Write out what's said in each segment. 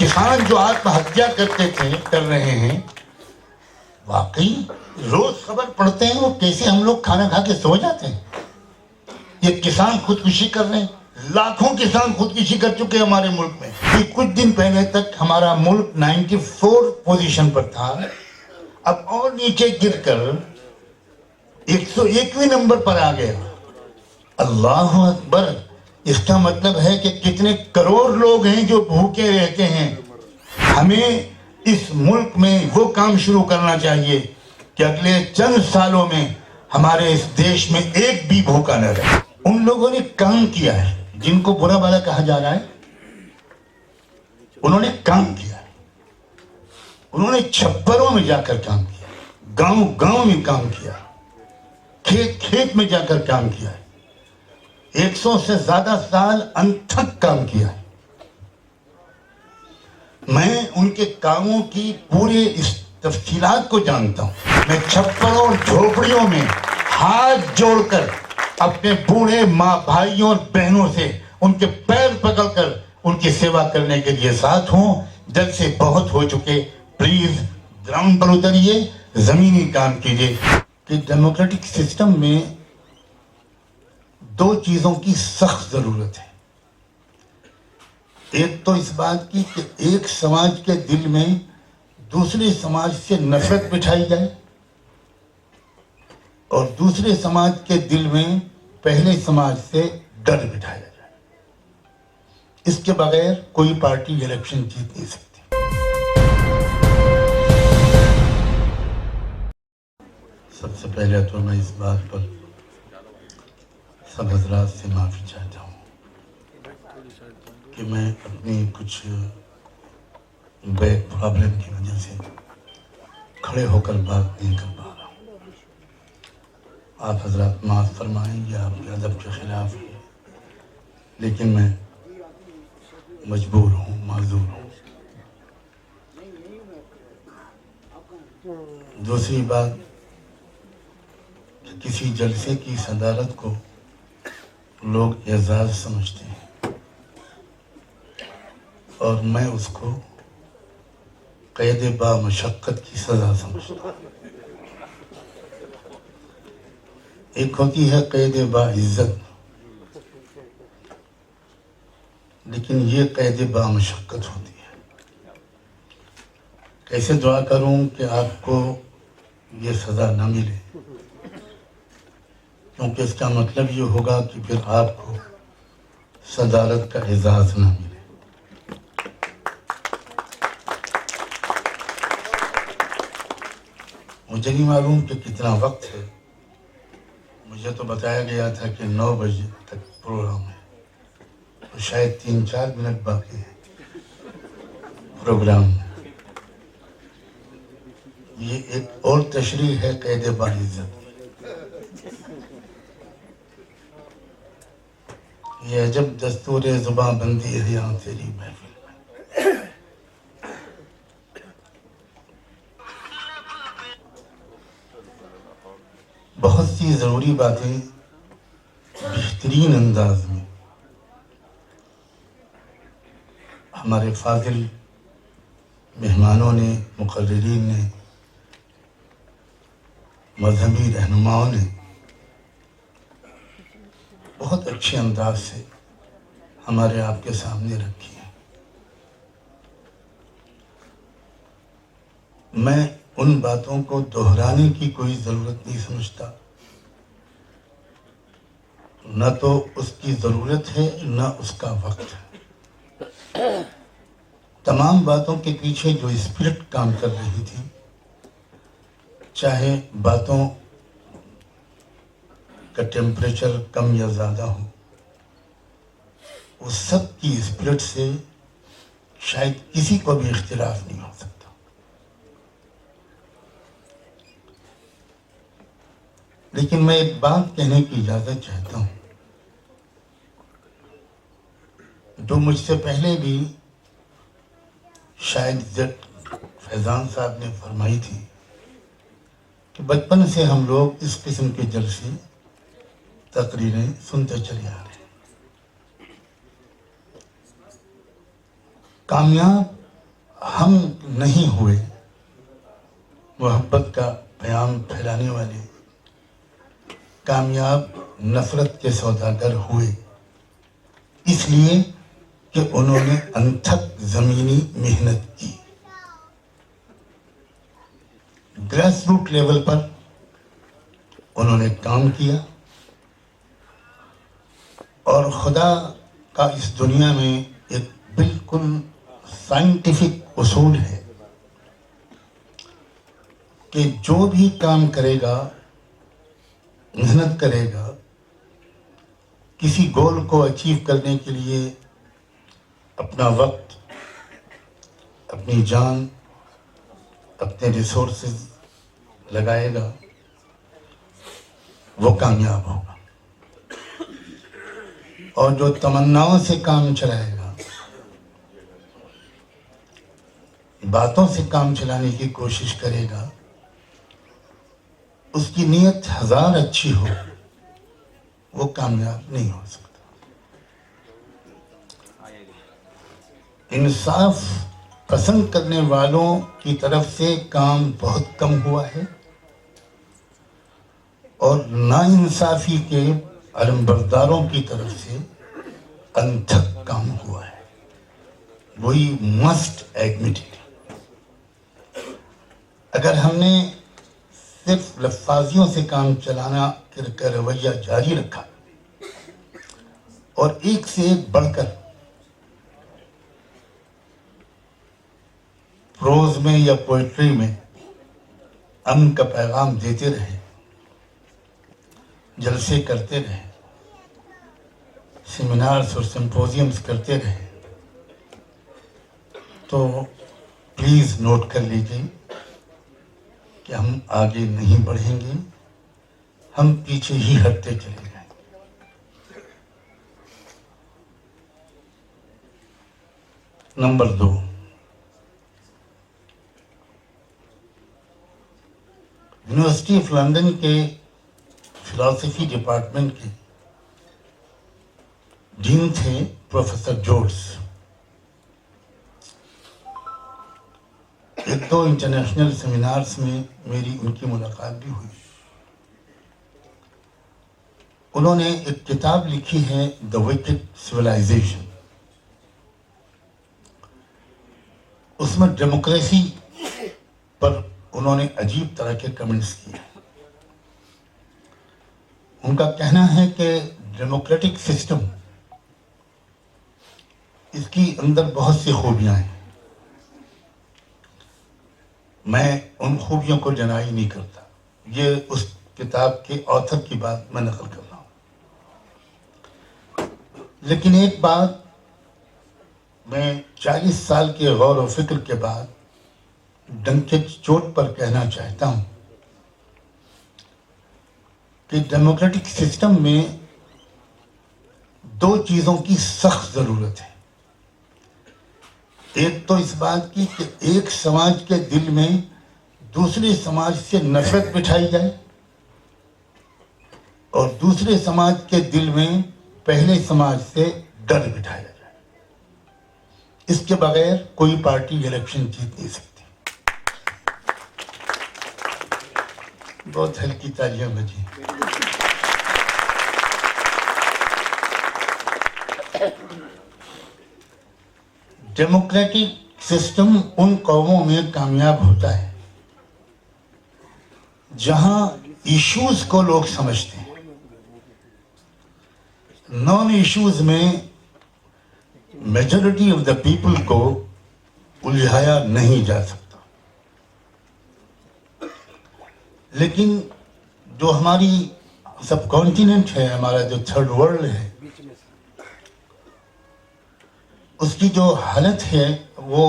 کسان جو آتم ہتیا کر رہے ہیں، واقعی روز خبر پڑھتے ہیں وہ کیسے ہم لوگ کھانا کھا کے سو جاتے ہیں. یہ کسان خودکشی کر رہے ہیں. لاکھوں کسان خودکشی کر چکے ہمارے ملک میں. یہ کچھ دن پہلے تک ہمارا ملک 94 پوزیشن پر تھا، اب اور نیچے گر کر 101ویں نمبر پر آ گیا. اللہ اکبر. اس کا مطلب ہے کہ کتنے کروڑ لوگ ہیں جو بھوکے رہتے ہیں. ہمیں اس ملک میں وہ کام شروع کرنا چاہیے کہ اگلے چند سالوں میں ہمارے اس دیش میں ایک بھی بھوکا نہ رہے. ان لوگوں نے کام کیا ہے جن کو برا بھلا کہا جا رہا ہے. انہوں نے کام کیا ہے. انہوں نے چھپروں میں جا کر کام کیا، گاؤں گاؤں میں کام کیا، کھیت کھیت میں جا کر کام کیا ہے. 100 سے زیادہ سال انتھک کام کیا ہے. میں ان کے کاموں کی پورے اس تفصیلات کو جانتا ہوں. میں چھپروں اور جھوپڑیوں میں ہاتھ جوڑ کر اپنے بوڑھے ماں بھائیوں اور بہنوں سے ان کے پیر پکڑ کر ان کی سیوا کرنے کے لیے ساتھ ہوں. جل سے بہت ہو چکے. پلیز گراؤنڈ پر اتریے، زمینی کام کیجیے. کہ ڈیموکریٹک سسٹم میں دو چیزوں کی سخت ضرورت ہے. ایک تو اس بات کی کہ ایک سماج کے دل میں دوسرے سماج سے نفرت بٹھائی جائے، اور دوسرے سماج کے دل میں پہلے سماج سے ڈر بٹھایا جائے. اس کے بغیر کوئی پارٹی الیکشن جیت نہیں سکتی. سب سے پہلے تو میں اس بات پر سب حضرات سے معافی چاہتا ہوں کہ میں اپنی کچھ بیک پرابلم کی وجہ سے کھڑے ہو کر بات نہیں کر پا رہا ہوں. آپ حضرات معاف فرمائیں، یہ آپ کے ادب کے خلاف ہے، لیکن میں مجبور ہوں، معذور ہوں. دوسری بات کہ کسی جلسے کی صدارت کو لوگ اعزاز سمجھتے ہیں اور میں اس کو قید با مشقت کی سزا سمجھتا ہوں. ایک ہوتی ہے قید با عزت، لیکن یہ قید با مشقت ہوتی ہے. کیسے دعا کروں کہ آپ کو یہ سزا نہ ملے، کیونکہ اس کا مطلب یہ ہوگا کہ پھر آپ کو صدارت کا اعزاز نہ ملے. مجھے نہیں معلوم کہ کتنا وقت ہے. مجھے تو بتایا گیا تھا کہ 9 بجے تک پروگرام ہے، تو شاید 3-4 منٹ باقی ہے پروگرام میں. یہ ایک اور تشریح ہے قید با عزت. یہ عجب دستور زباں بندی ہے یہاں تیری محفل میں. بہت سی ضروری باتیں بہترین انداز میں ہمارے فاضل مہمانوں نے، مقررین نے، مذہبی رہنماؤں نے بہت اچھے انداز سے ہمارے آپ کے سامنے رکھی ہے. میں ان باتوں کو دہرانے کی کوئی ضرورت نہیں سمجھتا. نہ تو اس کی ضرورت ہے نہ اس کا وقت ہے. تمام باتوں کے پیچھے جو اسپرٹ کام کر رہی تھی، چاہے باتوں کا ٹیمپریچر کم یا زیادہ ہو، اس سب کی اسپرٹ سے شاید کسی کو بھی اختلاف نہیں ہو سکتا. لیکن میں ایک بات کہنے کی اجازت چاہتا ہوں جو مجھ سے پہلے بھی شاید فیضان صاحب نے فرمائی تھی کہ بچپن سے ہم لوگ اس قسم کے جلسے، تقریریں سنتے چلے آ رہے ہیں. کامیاب ہم نہیں ہوئے محبت کا پیام پھیلانے والے، کامیاب نفرت کے سوداگر ہوئے اس لیے کہ انہوں نے انتھک زمینی محنت کی، گریس روٹ لیول پر انہوں نے کام کیا، اور خدا کا اس دنیا میں ایک بالکل سائنٹیفک اصول ہے کہ جو بھی کام کرے گا، محنت کرے گا، کسی گول کو اچیو کرنے کے لیے اپنا وقت، اپنی جان، اپنے ریسورسز لگائے گا، وہ کامیاب ہوگا، اور جو تمناؤں سے کام چلائے گا، باتوں سے کام چلانے کی کوشش کرے گا، اس کی نیت ہزار اچھی ہو، وہ کامیاب نہیں ہو سکتا۔ انصاف پسند کرنے والوں کی طرف سے کام بہت کم ہوا ہے، اور ناانصافی کے علمبرداروں کی طرف سے انتھک کام ہوا ہے۔ وہی مسٹ ایڈمٹ اٹ۔ اگر ہم نے صرف لفاظیوں سے کام چلانا کا رویہ جاری رکھا اور ایک سے ایک بڑھ کر پروز میں یا پوئٹری میں امن کا پیغام دیتے رہے، جلسے کرتے رہے، سیمینارز اور سمپوزیمز کرتے رہے، تو پلیز نوٹ کر لیجیے کہ ہم آگے نہیں بڑھیں گے، ہم پیچھے ہی ہٹتے چلے جائیں گے۔ نمبر 2، یونیورسٹی آف لندن کے فلاسفی ڈپارٹمنٹ کے ڈین تھے پروفیسر جورج۔ ایک دو انٹرنیشنل سیمینارز میں میری ان کی ملاقات بھی ہوئی۔ انہوں نے ایک کتاب لکھی ہے دی وکڈ سویلائزیشن۔ اس میں ڈیموکریسی پر انہوں نے عجیب طرح کے کمنٹس کیے۔ ان کا کہنا ہے کہ ڈیموکریٹک سسٹم، اس کی اندر بہت سی خوبیاں ہیں، میں ان خوبیوں کو ڈینائی نہیں کرتا، یہ اس کتاب کے آتھر کی بات میں نقل کر رہا ہوں۔ لیکن ایک بات میں 40 سال کے غور و فکر کے بعد ڈنکے چوٹ پر کہنا چاہتا ہوں کہ ڈیموکریٹک سسٹم میں دو چیزوں کی سخت ضرورت ہے۔ ایک تو اس بات کی کہ ایک سماج کے دل میں دوسرے سماج سے نفرت بٹھائی جائے، اور دوسرے سماج کے دل میں پہلے سماج سے ڈر بٹھایا جائے۔ اس کے بغیر کوئی پارٹی الیکشن جیت نہیں سکتی۔ بہت ہلکی تالیاں بجیں۔ ڈیموکریٹک سسٹم ان قوموں میں کامیاب ہوتا ہے جہاں ایشوز کو لوگ سمجھتے ہیں۔ نان ایشوز میں میجورٹی آف دا پیپل کو الجھایا نہیں جا سکتا، لیکن جو ہماری سب کانٹیننٹ ہے، ہمارا جو تھرڈ ورلڈ ہے، اس کی جو حالت ہے وہ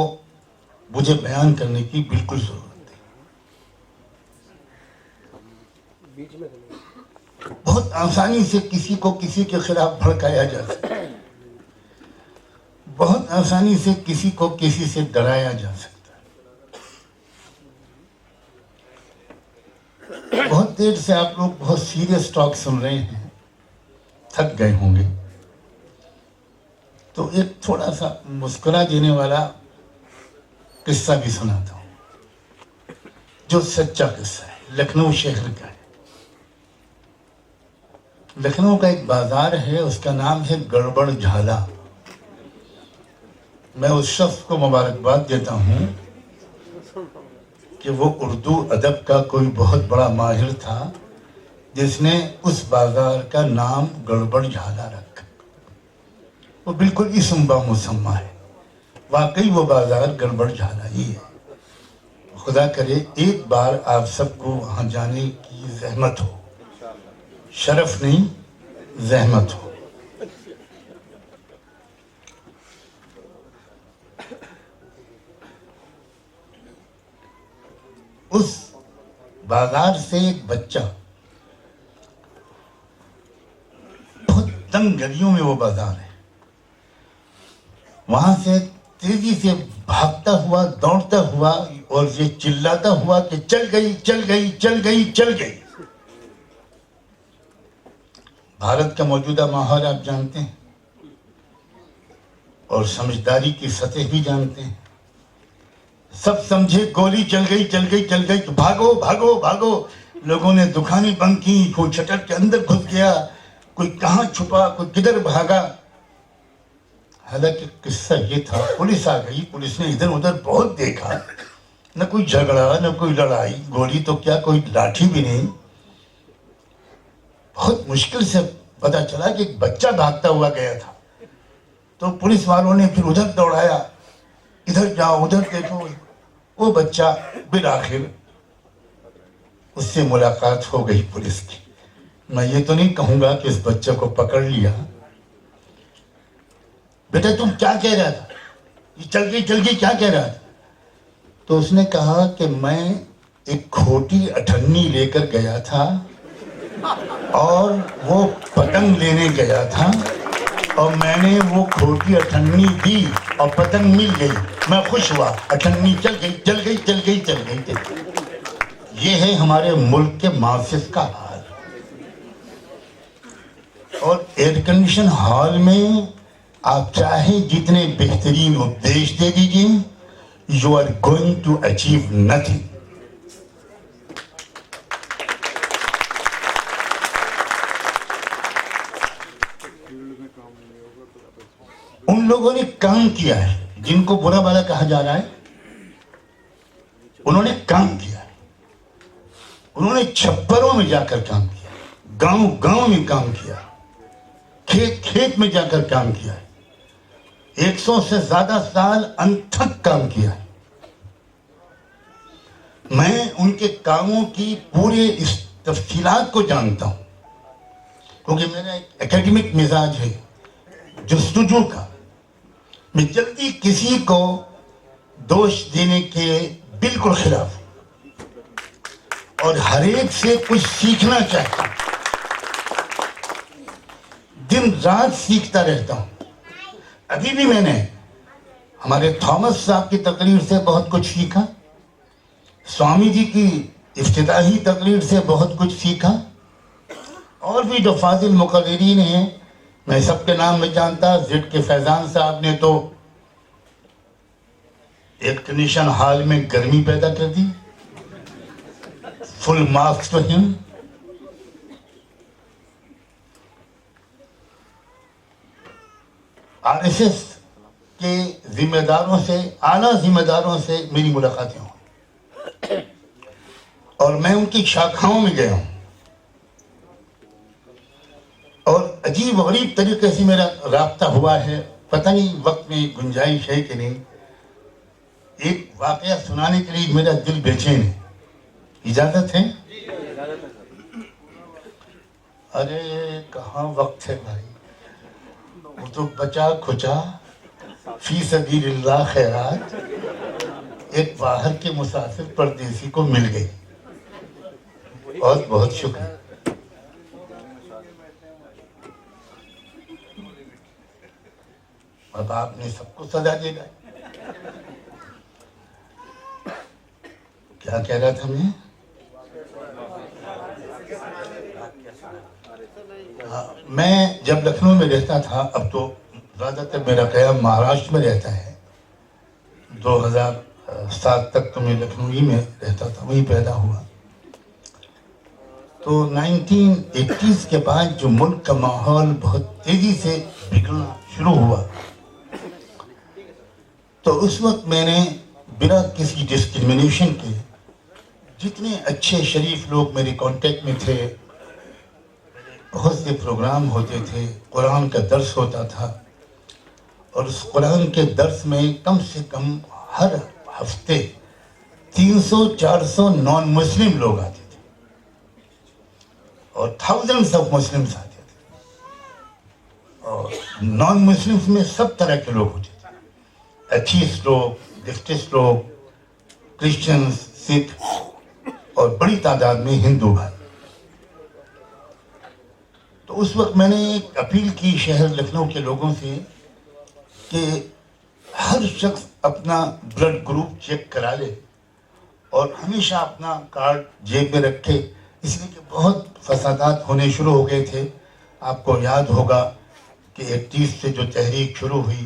مجھے بیان کرنے کی بالکل ضرورت ہے۔ بہت آسانی سے کسی کو کسی کے خلاف بھڑکایا جا سکتا ہے، بہت آسانی سے کسی کو کسی سے ڈرایا جا سکتا ہے۔ بہت دیر سے آپ لوگ بہت سیریس ٹاک سن رہے ہیں، تھک گئے ہوں گے، تو ایک تھوڑا سا مسکرا دینے والا قصہ بھی سناتا ہوں جو سچا قصہ ہے، لکھنؤ شہر کا ہے۔ لکھنؤ کا ایک بازار ہے، اس کا نام ہے گڑبڑ جھالا۔ میں اس شخص کو مبارکباد دیتا ہوں کہ وہ اردو ادب کا کوئی بہت بڑا ماہر تھا جس نے اس بازار کا نام گڑبڑ جھالا رکھا۔ وہ بالکل اسم با مسمہ ہے، واقعی وہ بازار گڑبڑ جھالا ہی ہے۔ خدا کرے ایک بار آپ سب کو وہاں جانے کی زحمت ہو، شرف نہیں زحمت ہو۔ اس بازار سے ایک بچہ، بہت تنگ گلیوں میں وہ بازار ہے، وہاں سے تیزی سے بھاگتا ہوا، دوڑتا ہوا اور یہ چلاتا ہوا کہ چل گئی چل گئی چل گئی چل گئی۔ بھارت کا موجودہ ماحول آپ جانتے ہیں اور سمجھداری کی سطح بھی جانتے ہیں۔ سب سمجھے گولی چل گئی چل گئی چل گئی، بھاگو بھاگو بھاگو۔ لوگوں نے دکانیں بند کی، کوئی چھٹک کے اندر گھس گیا، کوئی کہاں چھپا، کوئی کدھر بھاگا۔ حالانکہ قصہ یہ تھا، پولیس آ گئی، پولیس نے ادھر ادھر بہت دیکھا، نہ کوئی جھگڑا نہ کوئی لڑائی، گولی تو کیا کوئی لاٹھی بھی نہیں۔ بہت مشکل سے پتا چلا کہ ایک بچہ بھاگتا ہوا گیا تھا، تو پولیس والوں نے پھر ادھر دوڑایا، ادھر جاؤ ادھر دیکھو۔ وہ بچہ بالآخر اس سے ملاقات ہو گئی پولیس کی۔ میں یہ تو نہیں کہوں گا کہ اس بچے کو پکڑ لیا۔ بیٹا تم کیا کہہ رہا تھا، یہ چل گئی کیا کہہ رہا تھا؟ تو اس نے کہا کہ میں ایک کھوٹی اٹھنی لے کر گیا تھا اور وہ پتنگ لینے گیا تھا، اور میں نے وہ کھوٹی اٹھنی دی اور پتنگ مل گئی، میں خوش ہوا، اٹھنی چل گئی چل گئی چل گئی چل گئی چل گئی۔ یہ ہے ہمارے ملک کے ماسس کا حال۔ اور ایئر کنڈیشن ہال میں آپ چاہے جتنے بہترین اپدیش دے دیجئے، you are going to achieve nothing۔ ان لوگوں نے کام کیا ہے جن کو برا بھلا کہا جا رہا ہے، انہوں نے کام کیا ہے، انہوں نے چھپروں میں جا کر کام کیا، گاؤں گاؤں میں کام کیا، کھیت کھیت میں جا کر کام کیا ہے، 100 سے زیادہ سال انتھک کام کیا ہے۔ میں ان کے کاموں کی پورے اس تفصیلات کو جانتا ہوں، کیونکہ میرا ایک اکیڈمک مزاج ہے جستجو کا۔ میں جلدی کسی کو دوش دینے کے بالکل خلاف ہوں اور ہر ایک سے کچھ سیکھنا چاہتا ہوں، دن رات سیکھتا رہتا ہوں۔ ابھی بھی میں نے ہمارے تھامس صاحب کی تقریر سے بہت کچھ سیکھا، سوامی جی کی افتتاحی تقریر سے بہت کچھ سیکھا، اور بھی جو فاضل مقررین ہیں میں سب کے نام میں جانتا۔ زد کے فیضان صاحب نے تو ایئر کنڈیشن ہال میں گرمی پیدا کر دی، فل مارکس ٹو ہم۔ آر ایس ایس کے ذمہ داروں سے، اعلیٰ ذمہ داروں سے میری ملاقاتیں ہوں اور میں ان کی شاخاؤں میں گیا ہوں، اور عجیب غریب طریقے سے میرا رابطہ ہوا ہے۔ پتہ نہیں وقت میں گنجائش ہے کہ نہیں، ایک واقعہ سنانے کے لیے میرا دل بے چین ہے، اجازت ہے؟ ارے کہاں وقت ہے بھائی، وہ تو بچا کھچا فی سبیل اللہ خیرات ایک باہر کے مسافر پردیسی کو مل گئی۔ بہت بہت شکریہ۔ اب آپ نے سب کو سزا دے گا۔ کیا کہہ رہا تھا میں؟ میں جب لکھنؤ میں رہتا تھا، اب تو زیادہ تر میرا قیام مہاراشٹر میں رہتا ہے، 7 تک تو میں لکھنؤ ہی میں رہتا تھا، وہیں پیدا ہوا. تو 1980s کے بعد جو ملک کا ماحول بہت تیزی سے بگڑنا شروع ہوا، تو اس وقت میں نے بنا کسی ڈسکرمنیشن کے جتنے اچھے شریف لوگ میرے کانٹیکٹ میں تھے، بہت سے پروگرام ہوتے تھے، قرآن کا درس ہوتا تھا، اور اس قرآن کے درس میں کم سے کم ہر ہفتے 300-400 نان مسلم لوگ آتے تھے اور thousands آف مسلمس آتے تھے. اور نان مسلمس میں سب طرح کے لوگ ہوتے تھے، ایتھیسٹ لوگ، لیفٹسٹ لوگ، کرسچنز، سکھ، اور بڑی تعداد میں ہندو بھائی. تو اس وقت میں نے ایک اپیل کی شہر لکھنؤ کے لوگوں سے کہ ہر شخص اپنا بلڈ گروپ چیک کرا لے اور ہمیشہ اپنا کارڈ جیب میں رکھے، اس لیے کہ بہت فسادات ہونے شروع ہو گئے تھے. آپ کو یاد ہوگا کہ 31 سے جو تحریک شروع ہوئی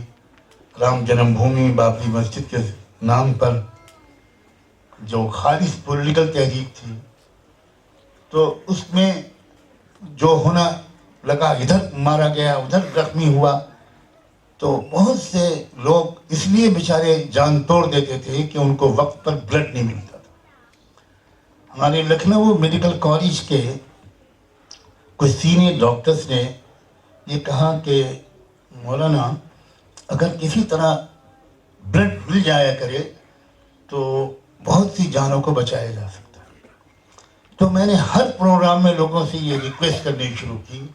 رام جنم بھومی بابری مسجد کے نام پر، جو خالص پولیٹیکل تحریک تھی، تو اس میں جو ہونا لگا، ادھر مارا گیا ادھر زخمی ہوا، تو بہت سے لوگ اس لیے بیچارے جان توڑ دیتے تھے کہ ان کو وقت پر بلڈ نہیں ملتا تھا. ہمارے لکھنؤ میڈیکل کالج کے کچھ سینئر ڈاکٹرز نے یہ کہا کہ مولانا اگر کسی طرح بلڈ مل جایا کرے تو بہت سی جانوں کو بچایا جا سکتا ہے. تو میں نے ہر پروگرام میں لوگوں سے یہ ریکویسٹ کرنی شروع کی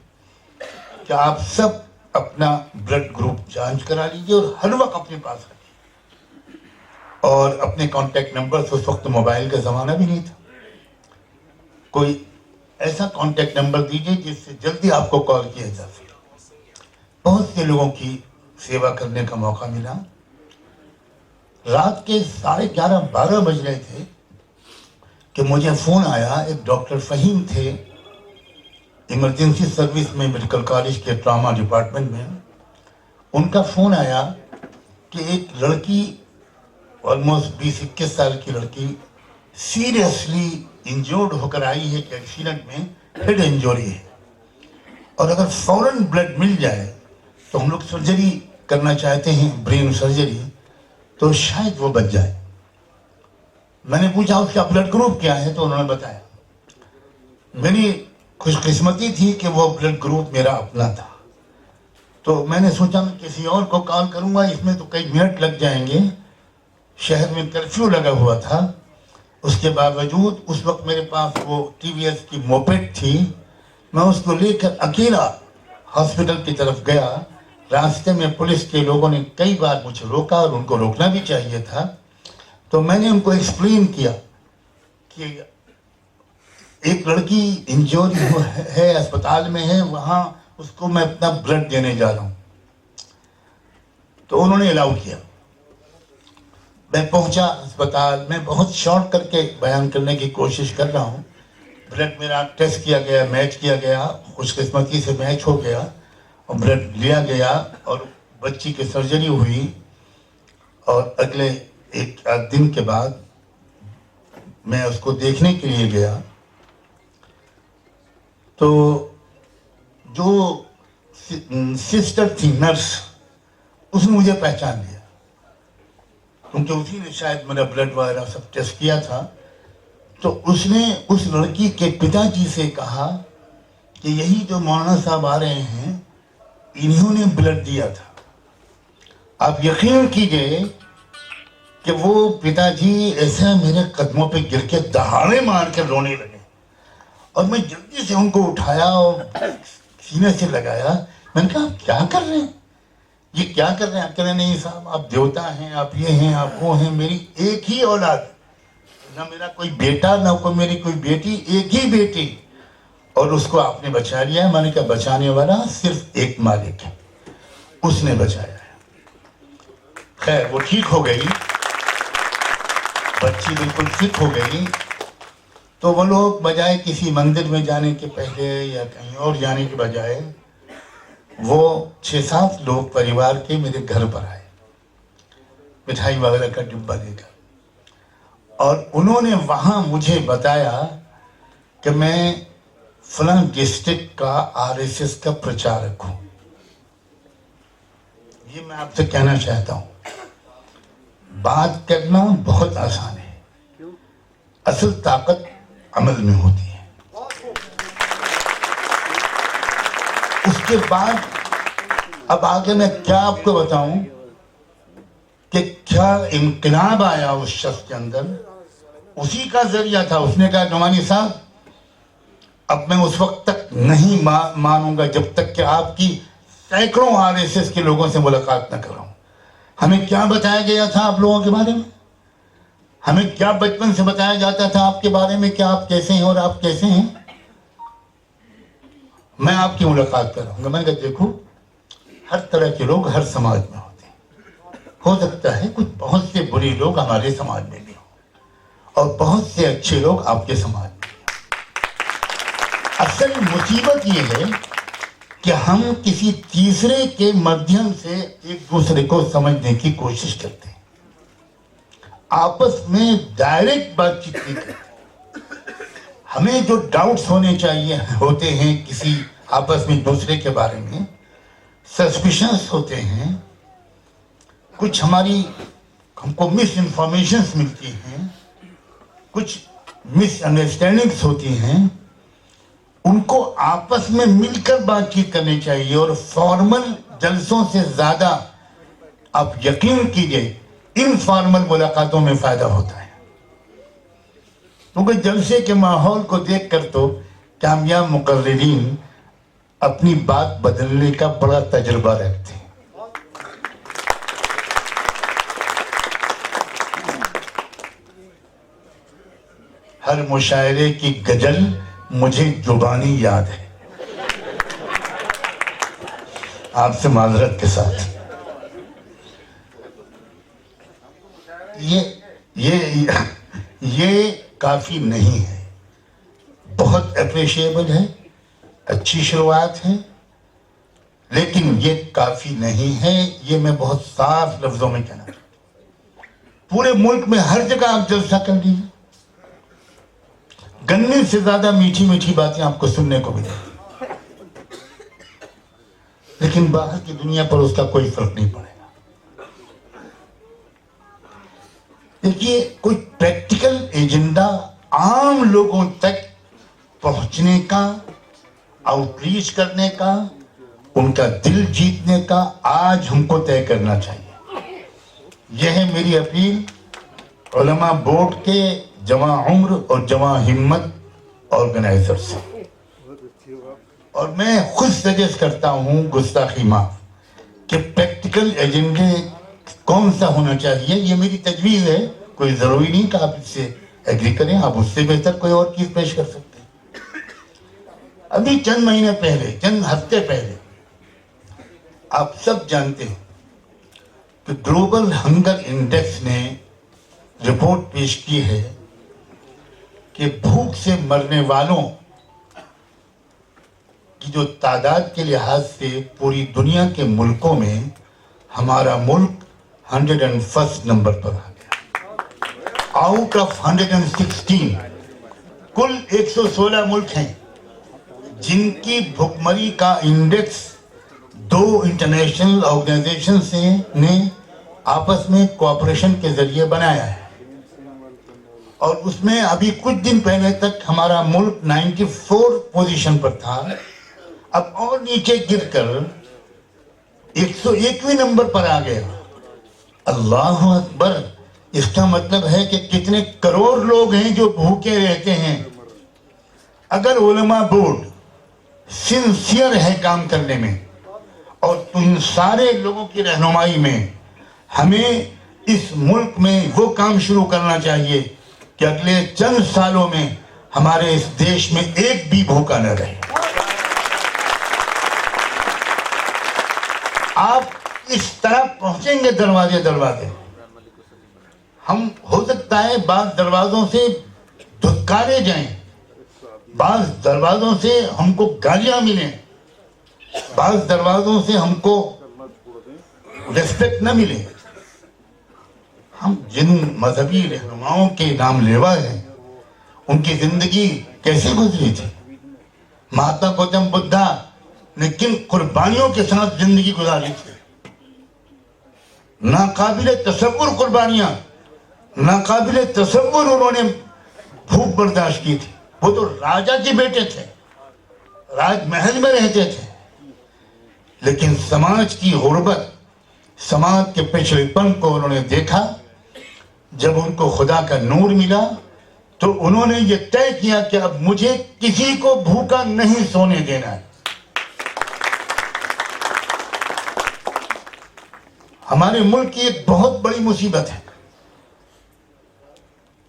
کہ آپ سب اپنا بلڈ گروپ جانچ کرا لیجیے اور ہر وقت اپنے پاس رکھیے، اور اپنے کانٹیکٹ نمبر، اس وقت موبائل کا زمانہ بھی نہیں تھا، کوئی ایسا کانٹیکٹ نمبر دیجیے جس سے جلدی آپ کو کال کیا جا سکے. بہت سے لوگوں کی سیوا کرنے کا موقع ملا. رات کے 11:30-12 بج رہے تھے کہ مجھے فون آیا. ایک ڈاکٹر فہیم تھے ایمرجنسی سروس میں میڈیکل کالج کے ٹراما ڈپارٹمنٹ میں. ان کا فون آیا کہ ایک لڑکی آلموسٹ 20-21 سال کی لڑکی سیریسلی انجورڈ ہو کر آئی ہے، کہ ایکسیڈنٹ میں ہیڈ انجوری ہے، اور اگر فوراً بلڈ مل جائے تو ہم لوگ سرجری کرنا چاہتے ہیں، برین سرجری، تو شاید وہ بچ جائے. میں نے پوچھا اس کا بلڈ گروپ کیا ہے، تو انہوں نے بتایا. میری خوش قسمتی تھی کہ وہ بلڈ گروپ میرا اپنا تھا. تو میں نے سوچا میں کسی اور کو کال کروں گا، اس میں تو کئی منٹ لگ جائیں گے. شہر میں کرفیو لگا ہوا تھا. اس کے باوجود اس وقت میرے پاس وہ ٹی وی ایس کی موپیڈ تھی. میں اس کو لے کر اکیلا ہاسپٹل کی طرف گیا. راستے میں پولیس کے لوگوں نے کئی بار مجھے روکا، اور ان کو روکنا بھی چاہیے تھا. تو میں نے ان کو ایکسپلین کیا کہ ایک لڑکی انجوری ہے، اسپتال میں ہے، وہاں اس کو میں اپنا بلڈ دینے جا رہا ہوں. تو انہوں نے الاؤ کیا. میں پہنچا اسپتال میں، بہت شارٹ کر کے بیان کرنے کی کوشش کر رہا ہوں. بلڈ میرا ٹیسٹ کیا گیا، میچ کیا گیا، خوش قسمتی سے میچ ہو گیا اور بلڈ لیا گیا، اور بچی کی سرجری ہوئی. اور اگلے 1 دن کے بعد میں اس کو دیکھنے کے لیے گیا، تو جو سسٹر تھی، نرس، اس نے مجھے پہچان لیا، کیونکہ اسی نے شاید میرا بلڈ وغیرہ سب ٹیسٹ کیا تھا. تو اس نے اس لڑکی کے پتا جی سے کہا کہ یہی جو مولانا صاحب آ رہے ہیں، انہوں نے بلڈ دیا تھا. آپ یقین کیجئے کہ وہ پتا جی ایسا میرے قدموں پہ گر کے دہاڑے مار کے رونے لگے، اور میں جلدی سے ان کو اٹھایا اور سینے سے لگایا. میں نے کہا آپ کیا کر رہے ہیں، یہ کیا کر رہے ہیں؟ آپ کہہ رہے ہیں نہیں صاحب، آپ دیوتا ہیں، آپ یہ ہیں، آپ وہ ہیں. میری ایک ہی اولاد، نہ میرا کوئی بیٹا، نہ کوئی میری کوئی بیٹی، ایک ہی بیٹی، اور اس کو آپ نے بچا لیا ہے. میں نے کہا بچانے والا صرف ایک مالک ہے، اس نے بچایا ہے. خیر وہ ٹھیک ہو گئی، بچی بالکل فٹ ہو گئی. تو وہ لوگ بجائے کسی مندر میں جانے کے پہلے یا کہیں اور جانے کے بجائے، وہ 6-7 لوگ پریوار کے میرے گھر پر آئے، مٹھائی وغیرہ کا ڈبہ دے کر. اور انہوں نے وہاں مجھے بتایا کہ میں فلاں ڈسٹرکٹ کا RSS کا پرچارک ہوں. یہ میں آپ سے کہنا چاہتا ہوں، بات کرنا بہت آسان ہے، اصل طاقت عمل میں ہوتی ہے. اس کے بعد اب آگے میں کیا آپ کو بتاؤں کہ کیا انقلاب آیا اس شخص کے اندر. اسی کا ذریعہ تھا. اس نے کہا نعمانی صاحب اب میں اس وقت تک نہیں مانوں گا جب تک کہ آپ کی سینکڑوں RSS کے لوگوں سے ملاقات نہ کروں. ہمیں کیا بتایا گیا تھا آپ لوگوں کے بارے میں؟ ہمیں کیا بچپن سے بتایا جاتا تھا آپ کے بارے میں کہ آپ کیسے ہیں اور آپ کیسے ہیں؟ میں آپ کی ملاقات کروں گا. میں نے کہا دیکھو ہر طرح کے لوگ ہر سماج میں ہوتے ہیں. ہو سکتا ہے کچھ بہت سے برے لوگ ہمارے سماج میں بھی ہوں اور بہت سے اچھے لوگ آپ کے سماج میں بھی ہوں. اصل مصیبت یہ ہے کہ ہم کسی تیسرے کے مدھیم سے ایک دوسرے کو سمجھنے کی کوشش کرتے ہیں. آپس میں ڈائریکٹ بات چیت نہیں کرتے. ہمیں جو ڈاؤٹس ہونے چاہیے ہوتے ہیں کسی آپس میں دوسرے کے بارے میں، سسپیشنس ہوتے ہیں، کچھ ہم کو مس انفارمیشنز ملتی ہیں، کچھ مس انڈرسٹینڈنگز ہوتی ہیں، ان کو آپس میں مل کر بات چیت کرنی چاہیے. اور فارمل جلسوں سے زیادہ آپ یقین کیجئے انفارمل ملاقاتوں میں فائدہ ہوتا ہے. کیونکہ جلسے کے ماحول کو دیکھ کر تو کامیاب مقررین اپنی بات بدلنے کا بڑا تجربہ رکھتے ہیں. ہر مشاعرے کی غزل مجھے زبانی یاد ہے. آپ سے معذرت کے ساتھ یہ کافی نہیں ہے. بہت اپریشیبل ہے، اچھی شروعات ہے، لیکن یہ کافی نہیں ہے. یہ میں بہت صاف لفظوں میں کہنا چاہتا ہوں. پورے ملک میں ہر جگہ آپ جلسہ کر لیجیے، گنے سے زیادہ میٹھی میٹھی باتیں آپ کو سننے کو ملیں گی، لیکن باہر کی دنیا پر اس کا کوئی فرق نہیں پڑے گا. دیکھیے کوئی پریکٹیکل ایجنڈا عام لوگوں تک پہنچنے کا، آؤٹ ریچ کرنے کا، ان کا دل جیتنے کا آج ہم کو طے کرنا چاہیے. یہ ہے میری اپیل علماء بورڈ کے جواں عمر اور جواں ہمت آرگنائزر سے. اور میں خود سجیسٹ کرتا ہوں گستاخی معاف کہ پریکٹیکل ایجنڈے کون سا ہونا چاہیے. یہ میری تجویز ہے، کوئی ضروری نہیں کہ آپ اس سے ایگری کریں، آپ اس سے بہتر کوئی اور چیز پیش کر سکتے ہیں. ابھی چند مہینے پہلے، چند ہفتے پہلے آپ سب جانتے ہیں کہ گلوبل ہنگر انڈیکس نے رپورٹ پیش کی ہے کہ بھوک سے مرنے والوں کی جو تعداد کے لحاظ سے پوری دنیا کے ملکوں میں ہمارا ملک 101 نمبر پر آ گیا. آؤٹ آف 116 کل 116 ملک ہیں جن کی بھوکمری کا انڈیکس 2 انٹرنیشنل آرگنائزیشن نے آپس میں کوآپریشن کے ذریعے بنایا ہے. اور اس میں ابھی کچھ دن پہلے تک ہمارا ملک 94 پوزیشن پر تھا، اب اور نیچے گر کر 101ویں نمبر پر آ گیا. اللہ اکبر. اس کا مطلب ہے کہ کتنے کروڑ لوگ ہیں جو بھوکے رہتے ہیں. اگر علماء بورڈ سنسیئر ہے کام کرنے میں اور ان سارے لوگوں کی رہنمائی میں، ہمیں اس ملک میں وہ کام شروع کرنا چاہیے کہ اگلے چند سالوں میں ہمارے اس دیش میں ایک بھی بھوکا نہ رہے. آپ اس طرح پہنچیں گے دروازے دروازے. ہم ہو سکتا ہے بعض دروازوں سے دھتکارے جائیں، بعض دروازوں سے ہم کو گالیاں ملیں، بعض دروازوں سے ہم کو ریسپیکٹ نہ ملے. ہم جن مذہبی رہنماؤں کے نام لیوا ہیں ان کی زندگی کیسے گزری تھی؟ مہاتما گوتم بدھا نے کن قربانیوں کے ساتھ زندگی گزاری تھی؟ ناقابل تصور قربانیاں، ناقابل تصور انہوں نے بھوک برداشت کی تھی. وہ تو راجا کے بیٹے تھے، راج محل میں رہتے تھے، لیکن سماج کی غربت، سماج کے پچھڑے پن کو انہوں نے دیکھا. جب ان کو خدا کا نور ملا تو انہوں نے یہ طے کیا کہ اب مجھے کسی کو بھوکا نہیں سونے دینا ہے. ہمارے ملک کی ایک بہت بڑی مصیبت ہے،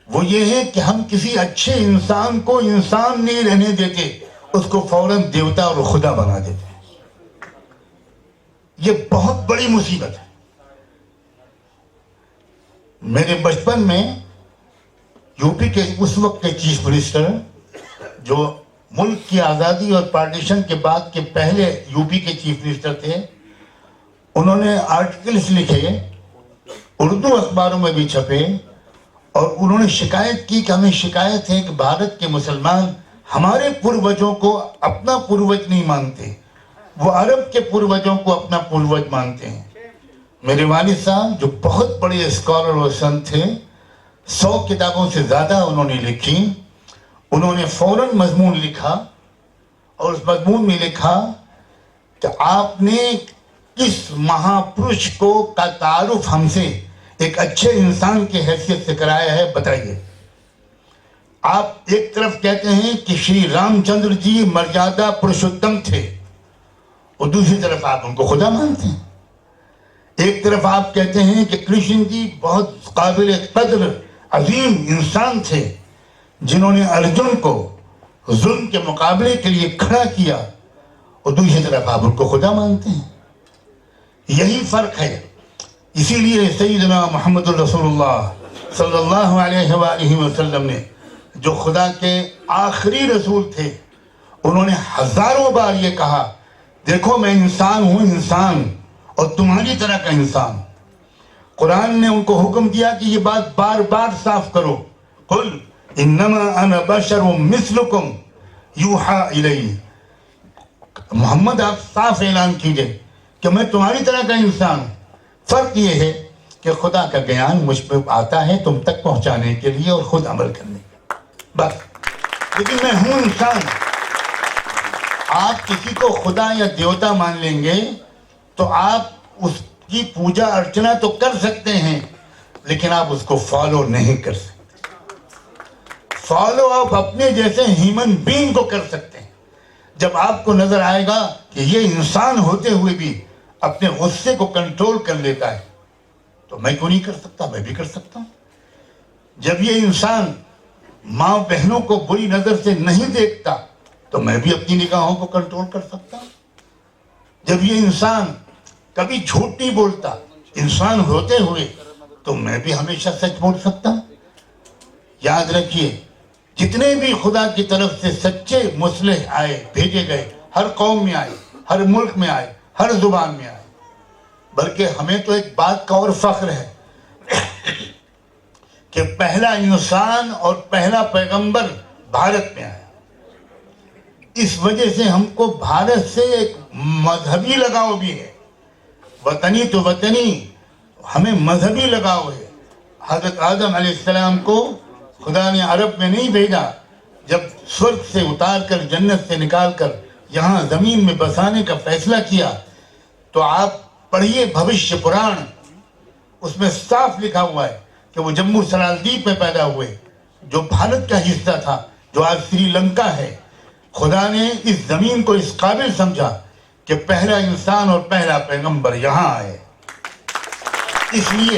وہ یہ ہے کہ ہم کسی اچھے انسان کو انسان نہیں رہنے دیتے، اس کو فوراً دیوتا اور خدا بنا دیتے ہیں. یہ بہت بڑی مصیبت ہے. میرے بچپن میں یو پی کے اس وقت کے چیف منسٹر، جو ملک کی آزادی اور پارٹیشن کے بعد کے پہلے یو پی کے چیف منسٹر تھے، انہوں نے آرٹیکلز لکھے، اردو اخباروں میں بھی چھپے، اور انہوں نے شکایت کی کہ ہمیں شکایت ہے کہ بھارت کے مسلمان ہمارے پروجوں کو اپنا پروج نہیں مانتے، وہ عرب کے پروجوں کو اپنا پروج مانتے ہیں. میرے والد صاحب جو بہت بڑے اسکالر اور سنت تھے، 100 کتابوں سے زیادہ انہوں نے لکھی. انہوں نے فوراً مضمون لکھا اور اس مضمون میں لکھا کہ آپ نے کس مہاپرش کو کا تعارف ہم سے ایک اچھے انسان کی حیثیت سے کرایا ہے، بتائیے. آپ ایک طرف کہتے ہیں کہ شری رام چندر جی مرجادہ پرشوتم تھے، اور دوسری طرف آپ ان کو خدا مانتے ہیں. ایک طرف آپ کہتے ہیں کہ کرشن جی بہت قابل قدر عظیم انسان تھے جنہوں نے ارجن کو ظلم کے مقابلے کے لیے کھڑا کیا، اور دوسری طرف آپ ان کو خدا مانتے ہیں. یہی فرق ہے. اسی لیے سیدنا محمد الرسول اللہ صلی اللہ علیہ وآلہ وسلم نے، جو خدا کے آخری رسول تھے، انہوں نے ہزاروں بار یہ کہا، دیکھو میں انسان ہوں، انسان، اور تمہاری طرح کا انسان. قرآن نے ان کو حکم دیا کہ یہ بات بار بار صاف کرو، قل انما انا بشر مثلکم یوحا الی. محمد آپ صاف اعلان کیجئے کہ میں تمہاری طرح کا انسان. فرق یہ ہے کہ خدا کا گیان مجھ پہ آتا ہے تم تک پہنچانے کے لیے اور خود عمل کرنے کے، بس. لیکن میں ہوں انسان. آپ کسی کو خدا یا دیوتا مان لیں گے تو آپ اس کی پوجا ارچنا تو کر سکتے ہیں، لیکن آپ اس کو فالو نہیں کر سکتے. فالو آپ اپنے جیسے ہیومن بینگ کو کر سکتے ہیں. جب آپ کو نظر آئے گا کہ یہ انسان ہوتے ہوئے بھی اپنے غصے کو کنٹرول کر لیتا ہے، تو میں کیوں نہیں کر سکتا؟ میں بھی کر سکتا ہوں. جب یہ انسان ماں بہنوں کو بری نظر سے نہیں دیکھتا تو میں بھی اپنی نگاہوں کو کنٹرول کر سکتا ہوں. جب یہ انسان کبھی جھوٹ نہیں بولتا انسان ہوتے ہوئے، تو میں بھی ہمیشہ سچ بول سکتا ہوں. یاد رکھیے، جتنے بھی خدا کی طرف سے سچے مصلح آئے، بھیجے گئے، ہر قوم میں آئے، ہر ملک میں آئے، ہر زبان میں آئے. بلکہ ہمیں تو ایک بات کا اور فخر ہے کہ پہلا انسان اور پہلا پیغمبر بھارت میں آیا. اس وجہ سے ہم کو بھارت سے ایک مذہبی لگاؤ بھی ہے. وطنی تو وطنی، ہمیں مذہبی لگاؤ ہے. حضرت آدم علیہ السلام کو خدا نے عرب میں نہیں بھیجا. جب سورگ سے اتار کر، جنت سے نکال کر یہاں زمین میں بسانے کا فیصلہ کیا، تو آپ پڑھیے بھوشیہ پران، اس میں صاف لکھا ہوا ہے کہ وہ جموں سرالدیپ میں پیدا ہوئے، جو بھارت کا حصہ تھا، جو آج سری لنکا ہے. خدا نے اس زمین کو اس قابل سمجھا کہ پہلا انسان اور پہلا پیغمبر یہاں آئے. اس لیے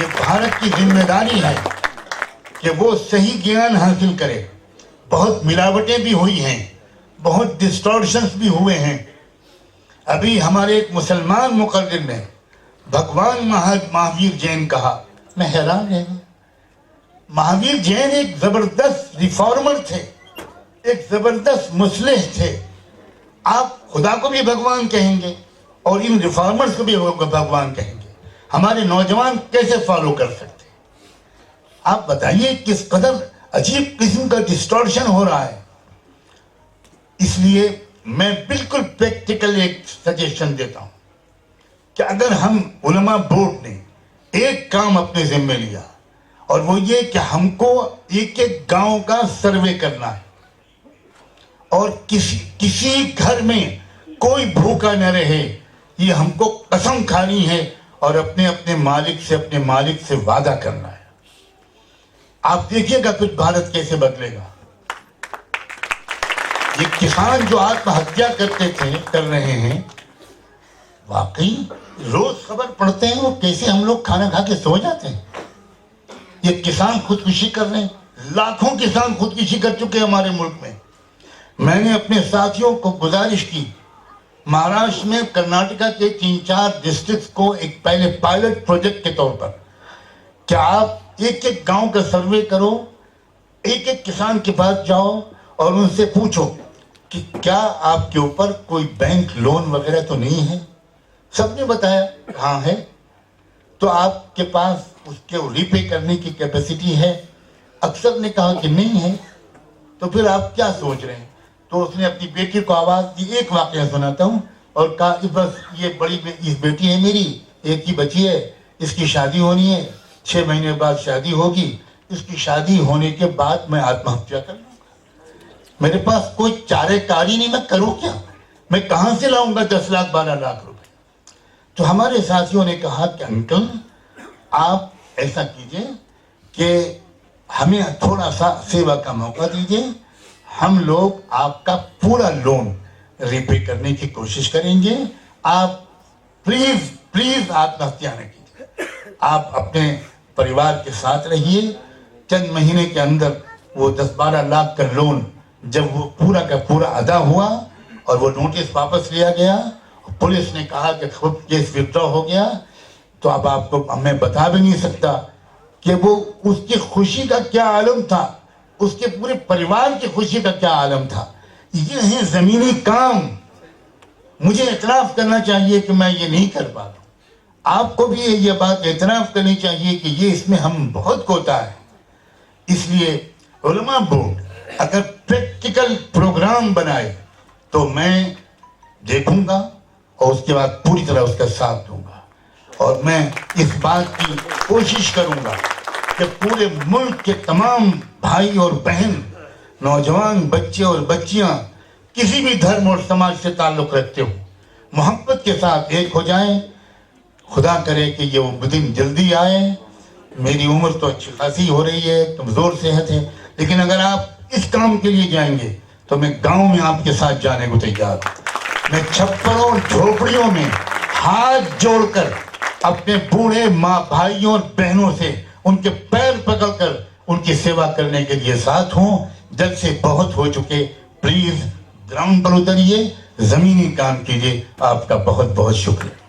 یہ بھارت کی ذمہ داری ہے کہ وہ صحیح گیان حاصل کرے. بہت ملاوٹیں بھی ہوئی ہیں، بہت ڈسٹورشنز بھی ہوئے ہیں. ابھی ہمارے ایک مسلمان مقرر نے بھگوان مہاویر جین کہا، میں حیران رہ گیا. مہاویر جین ایک زبردست ریفارمر تھے، ایک زبردست مصلح تھے. آپ خدا کو بھی بھگوان کہیں گے اور ان ریفارمرز کو بھی بھگوان کہیں گے. ہمارے نوجوان کیسے فالو کر سکتے؟ آپ بتائیے کس قدر عجیب قسم کا ڈسٹورشن ہو رہا ہے. اس لیے میں بالکل پریکٹیکل ایک سجیشن دیتا ہوں کہ اگر ہم علماء بورڈ نے ایک کام اپنے ذمہ لیا اور وہ یہ کہ ہم کو ایک ایک گاؤں کا سروے کرنا ہے اور کسی گھر میں کوئی بھوکا نہ رہے، یہ ہم کو قسم کھانی ہے اور اپنے مالک سے وعدہ کرنا ہے. آپ دیکھیے گا کچھ بھارت کیسے بدلے گا. یہ کسان جو آتم ہتیا کر رہے ہیں، واقعی روز خبر پڑھتے ہیں وہ کیسے ہم لوگ کھانا کھا کے سو جاتے ہیں. یہ کسان خودکشی کر رہے ہیں، لاکھوں کسان خودکشی کر چکے ہیں ہمارے ملک میں. میں نے اپنے ساتھیوں کو گزارش کی، مہاراشٹر میں کرناٹکا کے 3-4 ڈسٹرکٹس کو ایک پہلے پائلٹ پروجیکٹ کے طور پر کہ آپ ایک ایک گاؤں کا سروے کرو، ایک ایک کسان کے پاس جاؤ اور ان سے پوچھو کہ کیا آپ کے اوپر کوئی بینک لون وغیرہ تو نہیں ہے. سب نے بتایا ہاں ہے. تو آپ کے پاس اس کے ری پے کرنے کی کیپیسٹی ہے؟ اکثر نے کہا کہ نہیں ہے. تو پھر آپ کیا سوچ رہے ہیں؟ تو اس نے اپنی بیٹی کو آواز دی. ایک واقعہ سناتا ہوں. اور کہا بس یہ اس بیٹی ہے میری، ایک ہی بچی ہے، اس کی شادی ہونی ہے، 6 مہینے بعد شادی ہوگی. اس کی شادی ہونے کے بعد میں آتم ہتیا کر لوں گا. میرے پاس کوئی چارے کاری نہیں، میں کروں کیا؟ میں کہاں سے لاؤں گا 10 لاکھ 12 لاکھ روپے؟ تو ہمارے ساتھیوں نے کہا کہ انکل آپ ایسا کیجئے کہ ہمیں تھوڑا سا سیوا کا موقع دیجئے، ہم لوگ آپ کا پورا لون ری پے کرنے کی کوشش کریں گے. آپ پلیز آتم ہتیا نہ کیجئے. آپ اپنے پریوار کے ساتھ رہیے. چند مہینے کے اندر وہ 10-12 لاکھ کا لون جب وہ پورا کا پورا ادا ہوا اور وہ نوٹس واپس لیا گیا، پولیس نے کہا کہ خود کیس وِدڈرا ہو گیا، تو اب آپ کو میں بتا بھی نہیں سکتا کہ وہ اس کی خوشی کا کیا عالم تھا، اس کے پورے پریوار کی خوشی کا کیا عالم تھا. یہ ہے زمینی کام. مجھے اعتراف کرنا چاہیے کہ میں یہ نہیں کر پا رہا ہوں. آپ کو بھی یہ بات اعتراف کرنی چاہیے کہ یہ اس میں ہم بہت کوتا ہے. اس لیے علماء بورڈ اگر پریکٹیکل پروگرام بنائے تو میں دیکھوں گا اور اس کے بعد پوری طرح اس کا ساتھ دوں گا. اور میں اس بات کی کوشش کروں گا کہ پورے ملک کے تمام بھائی اور بہن، نوجوان بچے اور بچیاں کسی بھی دھرم اور سماج سے تعلق رکھتے ہوں، محبت کے ساتھ ایک ہو جائیں. خدا کرے کہ یہ وہ دن جلدی آئے. میری عمر تو اچھی خاصی ہو رہی ہے، کمزور صحت ہے، لیکن اگر آپ اس کام کے لیے جائیں گے تو میں گاؤں میں آپ کے ساتھ جانے کو تیار ہوں. میں چھپروں اور جھوپڑیوں میں ہاتھ جوڑ کر اپنے بوڑھے ماں بھائیوں اور بہنوں سے ان کے پیر پکڑ کر ان کی سیوا کرنے کے لیے ساتھ ہوں. جل سے بہت ہو چکے، پلیز گراؤنڈ پر اتریے، زمینی کام کیجیے. آپ کا بہت بہت شکریہ.